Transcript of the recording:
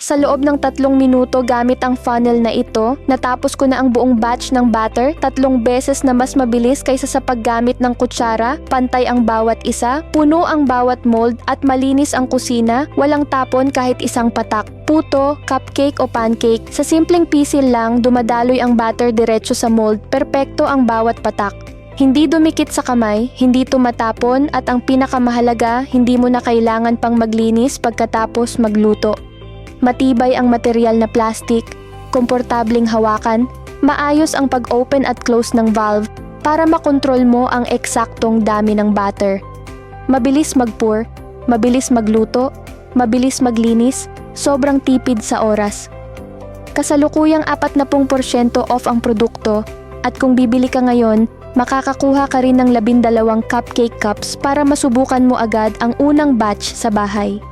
Sa loob ng 3 minuto gamit ang funnel na ito, natapos ko na ang buong batch ng batter 3 beses na mas mabilis kaysa sa paggamit ng kutsara, pantay ang bawat isa, puno ang bawat mold at malinis ang kusina, walang tapon kahit isang patak. Puto, cupcake o pancake, sa simpleng pisil lang dumadaloy ang batter diretso sa mold, perpekto ang bawat patak. Hindi dumikit sa kamay, hindi tumatapon at ang pinakamahalaga, hindi mo na kailangan pang maglinis pagkatapos magluto. Matibay ang material na plastic, komportabling hawakan, maayos ang pag-open at close ng valve para makontrol mo ang eksaktong dami ng batter. Mabilis mag-pour, mabilis magluto, mabilis maglinis, sobrang tipid sa oras. Kasalukuyang 40% off ang produkto at kung bibili ka ngayon, makakakuha ka rin ng 12 cupcake cups para masubukan mo agad ang unang batch sa bahay.